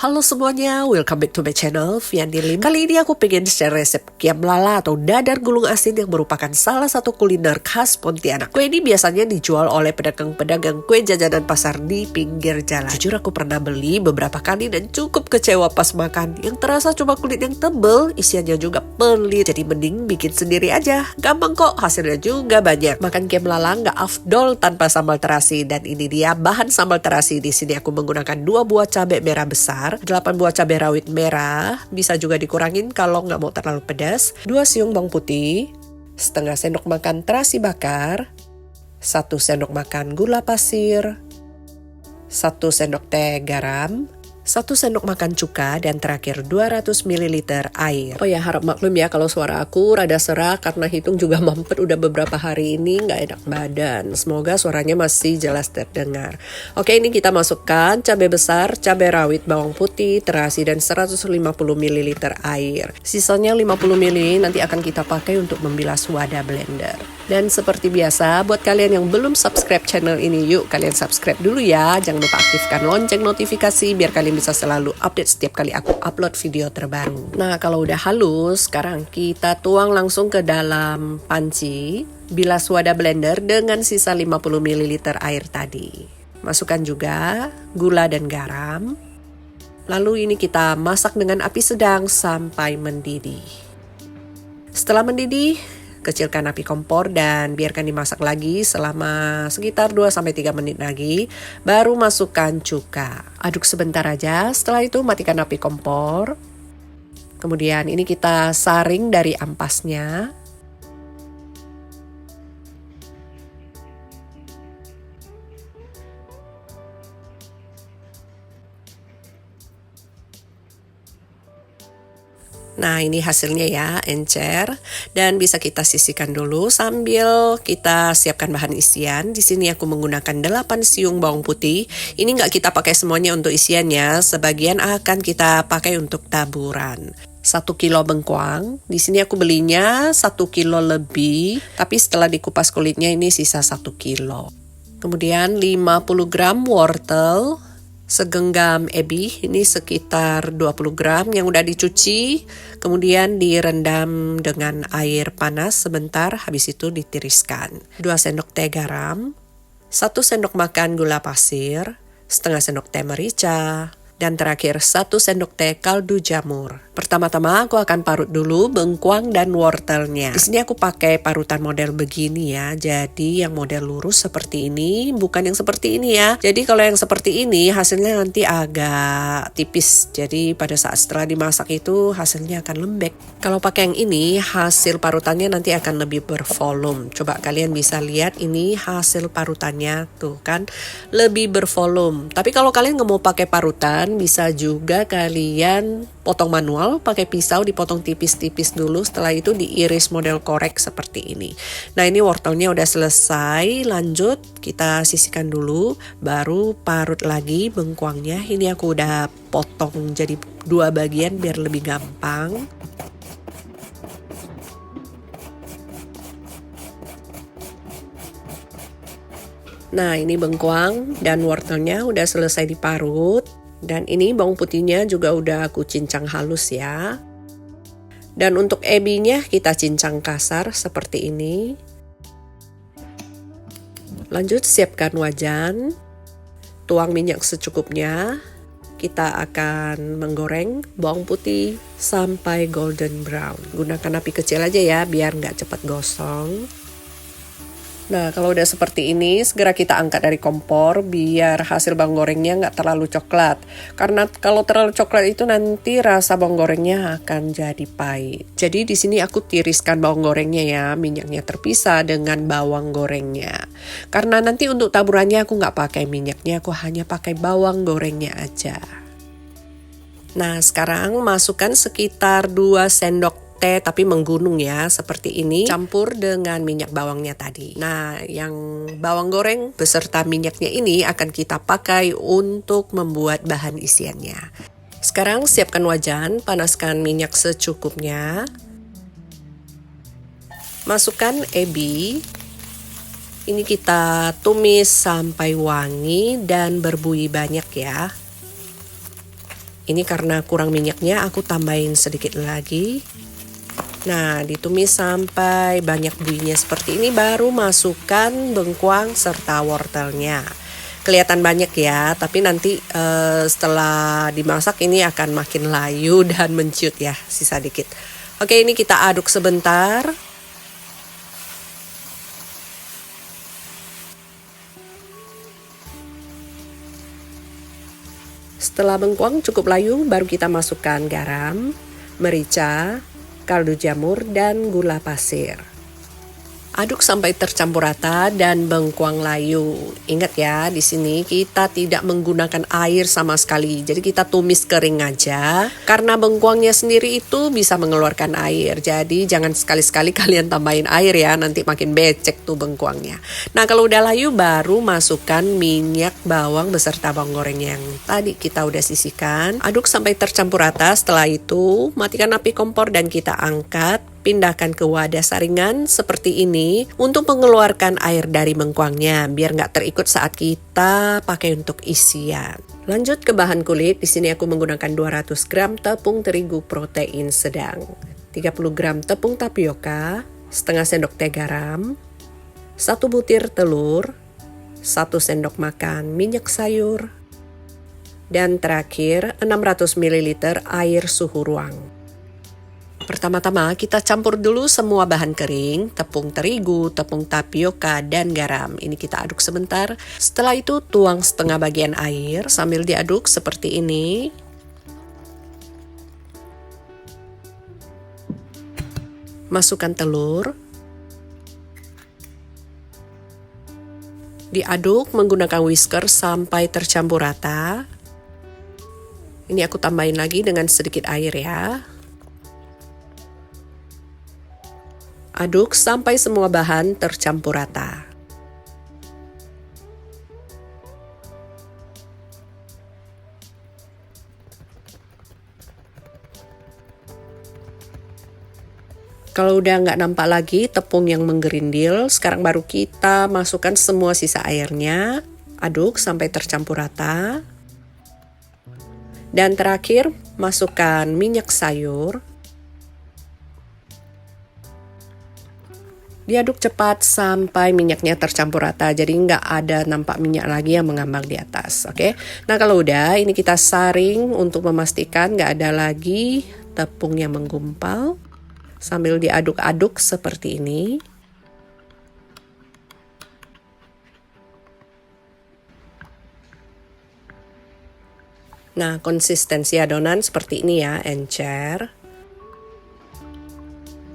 Halo semuanya, welcome back to my channel, Viandi Lim. Kali ini aku pengen share resep kiam lala atau dadar gulung asin yang merupakan salah satu kuliner khas Pontianak. Kue ini biasanya dijual oleh pedagang-pedagang kue jajanan pasar di pinggir jalan. Jujur aku pernah beli beberapa kali dan cukup kecewa pas makan. Yang terasa cuma kulit yang tebel, isiannya juga pelit. Jadi mending bikin sendiri aja. Gampang kok, hasilnya juga banyak. Makan kiam lala nggak afdol tanpa sambal terasi. Dan ini dia bahan sambal terasi. Di sini aku menggunakan 2 buah cabai merah besar, 8 buah cabai rawit merah, bisa juga dikurangin kalau nggak mau terlalu pedas, 2 siung bawang putih, setengah sendok makan terasi bakar, 1 sendok makan gula pasir, 1 sendok teh garam, 1 sendok makan cuka, dan terakhir 200 ml air. Oh ya, harap maklum ya kalau suara aku rada serak karena hitung juga mampet udah beberapa hari ini nggak enak badan. Semoga suaranya masih jelas terdengar. Oke, ini kita masukkan cabai besar, cabai rawit, bawang putih, terasi, dan 150 ml air. Sisanya 50 ml nanti akan kita pakai untuk membilas wadah blender. Dan seperti biasa, buat kalian yang belum subscribe channel ini, yuk kalian subscribe dulu ya. Jangan lupa aktifkan lonceng notifikasi biar kalian bisa selalu update setiap kali aku upload video terbaru. Nah, kalau udah halus, sekarang kita tuang langsung ke dalam panci. Bilas wadah blender dengan sisa 50 ml air tadi. Masukkan juga gula dan garam. Lalu ini kita masak dengan api sedang sampai mendidih. Setelah mendidih, kecilkan api kompor dan biarkan dimasak lagi selama sekitar 2-3 menit lagi. Baru masukkan cuka. Aduk sebentar aja, setelah itu matikan api kompor. Kemudian ini kita saring dari ampasnya. Nah, ini hasilnya ya, encer, dan bisa kita sisihkan dulu sambil kita siapkan bahan isian. Di sini aku menggunakan 8 siung bawang putih. Ini nggak kita pakai semuanya untuk isiannya, sebagian akan kita pakai untuk taburan. 1 kilo bengkoang. Di sini aku belinya 1 kilo lebih, tapi setelah dikupas kulitnya ini sisa 1 kilo. Kemudian 50 gram wortel. Segenggam ebi, ini sekitar 20 gram yang udah dicuci, kemudian direndam dengan air panas sebentar, habis itu ditiriskan. 2 sendok teh garam, 1 sendok makan gula pasir, setengah sendok teh merica, dan terakhir 1 sendok teh kaldu jamur. Pertama-tama aku akan parut dulu bengkuang dan wortelnya. Di sini aku pakai parutan model begini ya. Jadi yang model lurus seperti ini, bukan yang seperti ini ya. Jadi kalau yang seperti ini hasilnya nanti agak tipis. Jadi pada saat setelah dimasak itu hasilnya akan lembek. Kalau pakai yang ini hasil parutannya nanti akan lebih bervolume. Coba kalian bisa lihat ini hasil parutannya tuh kan lebih bervolume. Tapi kalau kalian nggak mau pakai parutan, bisa juga kalian potong manual pakai pisau, dipotong tipis-tipis dulu, setelah itu diiris model korek seperti ini. Nah, ini wortelnya udah selesai, lanjut kita sisihkan dulu, baru parut lagi bengkuangnya. Ini aku udah potong jadi 2 bagian biar lebih gampang. Nah, ini bengkuang dan wortelnya udah selesai diparut. Dan ini bawang putihnya juga udah aku cincang halus ya. Dan untuk ebinya kita cincang kasar seperti ini. Lanjut siapkan wajan. Tuang minyak secukupnya. Kita akan menggoreng bawang putih sampai golden brown. Gunakan api kecil aja ya biar nggak cepat gosong. Nah, kalau udah seperti ini, segera kita angkat dari kompor biar hasil bawang gorengnya nggak terlalu coklat. Karena kalau terlalu coklat itu nanti rasa bawang gorengnya akan jadi pahit. Jadi di sini aku tiriskan bawang gorengnya ya, minyaknya terpisah dengan bawang gorengnya. Karena nanti untuk taburannya aku nggak pakai minyaknya, aku hanya pakai bawang gorengnya aja. Nah, sekarang masukkan sekitar 2 sendok teh tapi menggunung ya, seperti ini, campur dengan minyak bawangnya tadi. Nah, yang bawang goreng beserta minyaknya ini akan kita pakai untuk membuat bahan isiannya. Sekarang siapkan wajan, panaskan minyak secukupnya. Masukkan ebi. Ini kita tumis sampai wangi dan berbuih banyak ya. Ini karena kurang minyaknya, aku tambahin sedikit lagi. Nah, ditumis sampai banyak buihnya seperti ini, baru masukkan bengkuang serta wortelnya. Kelihatan banyak ya, tapi nanti setelah dimasak ini akan makin layu dan mencut ya, sisa dikit. Oke, ini kita aduk sebentar. Setelah bengkuang cukup layu, baru kita masukkan garam, merica, kaldu jamur, dan gula pasir. Aduk sampai tercampur rata dan bengkuang layu. Ingat ya, di sini kita tidak menggunakan air sama sekali. Jadi kita tumis kering aja. Karena bengkuangnya sendiri itu bisa mengeluarkan air. Jadi jangan sekali-sekali kalian tambahin air ya, nanti makin becek tuh bengkuangnya. Nah, kalau udah layu baru masukkan minyak bawang beserta bawang goreng yang tadi kita udah sisihkan. Aduk sampai tercampur rata. Setelah itu matikan api kompor dan kita angkat. Pindahkan ke wadah saringan seperti ini untuk mengeluarkan air dari bengkuangnya biar nggak terikut saat kita pakai untuk isian. Lanjut ke bahan kulit. Di sini aku menggunakan 200 gram tepung terigu protein sedang, 30 gram tepung tapioka, setengah sendok teh garam, 1 butir telur, 1 sendok makan minyak sayur, dan terakhir 600 ml air suhu ruang. Pertama-tama kita campur dulu semua bahan kering, tepung terigu, tepung tapioka, dan garam. Ini kita aduk sebentar. Setelah itu tuang setengah bagian air sambil diaduk seperti ini. Masukkan telur. Diaduk menggunakan whisker sampai tercampur rata. Ini aku tambahin lagi dengan sedikit air ya. Aduk sampai semua bahan tercampur rata. Kalau udah nggak nampak lagi tepung yang menggerindil, sekarang baru kita masukkan semua sisa airnya. Aduk sampai tercampur rata. Dan terakhir, masukkan minyak sayur. Diaduk cepat sampai minyaknya tercampur rata, jadi nggak ada nampak minyak lagi yang mengambang di atas, oke? Nah, kalau udah, ini kita saring untuk memastikan nggak ada lagi tepung yang menggumpal. Sambil diaduk-aduk seperti ini. Nah, konsistensi adonan seperti ini ya, encer.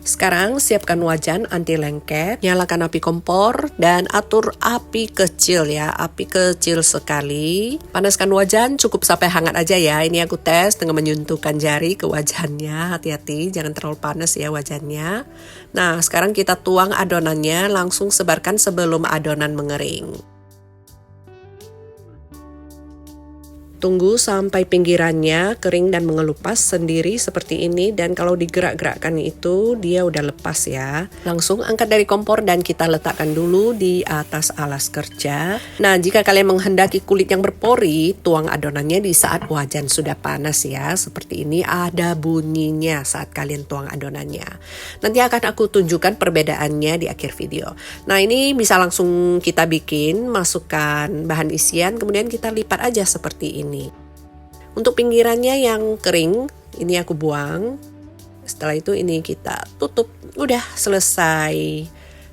Sekarang siapkan wajan anti lengket, nyalakan api kompor dan atur api kecil ya, api kecil sekali. Panaskan wajan cukup sampai hangat aja ya. Ini aku tes dengan menyentuhkan jari ke wajannya, hati-hati jangan terlalu panas ya wajannya. Nah, sekarang kita tuang adonannya, langsung sebarkan sebelum adonan mengering. Tunggu sampai pinggirannya kering dan mengelupas sendiri seperti ini, dan kalau digerak-gerakkan itu dia udah lepas ya. Langsung angkat dari kompor dan kita letakkan dulu di atas alas kerja. Nah, jika kalian menghendaki kulit yang berpori, tuang adonannya di saat wajan sudah panas ya. Seperti ini ada bunyinya saat kalian tuang adonannya. Nanti akan aku tunjukkan perbedaannya di akhir video. Nah, ini bisa langsung kita bikin, masukkan bahan isian, kemudian kita lipat aja seperti ini. Untuk pinggirannya yang kering, ini aku buang. Setelah itu ini kita tutup. Udah selesai.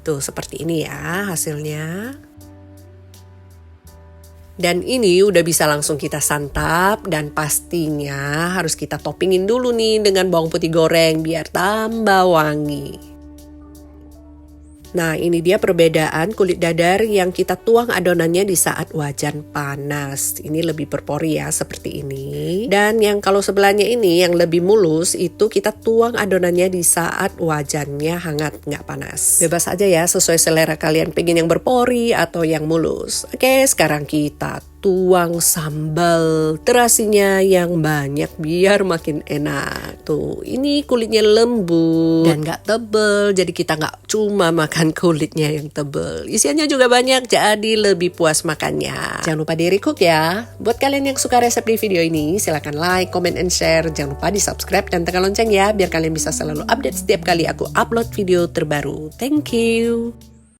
Tuh seperti ini ya hasilnya. Dan ini udah bisa langsung kita santap, dan pastinya harus kita toppingin dulu nih dengan bawang putih goreng biar tambah wangi. Nah, ini dia perbedaan kulit dadar yang kita tuang adonannya di saat wajan panas. Ini lebih berpori ya, seperti ini. Dan yang kalau sebelahnya ini yang lebih mulus, itu kita tuang adonannya di saat wajannya hangat, nggak panas. Bebas aja ya, sesuai selera kalian pengen yang berpori atau yang mulus. Oke, sekarang kita tuang sambal terasinya yang banyak biar makin enak. Tuh, ini kulitnya lembut dan gak tebel, jadi kita gak cuma makan kulitnya yang tebel. Isiannya juga banyak, jadi lebih puas makannya. Jangan lupa di recook ya. Buat kalian yang suka resep di video ini, silahkan like, comment, and share. Jangan lupa di subscribe dan tekan lonceng ya, biar kalian bisa selalu update setiap kali aku upload video terbaru. Thank you.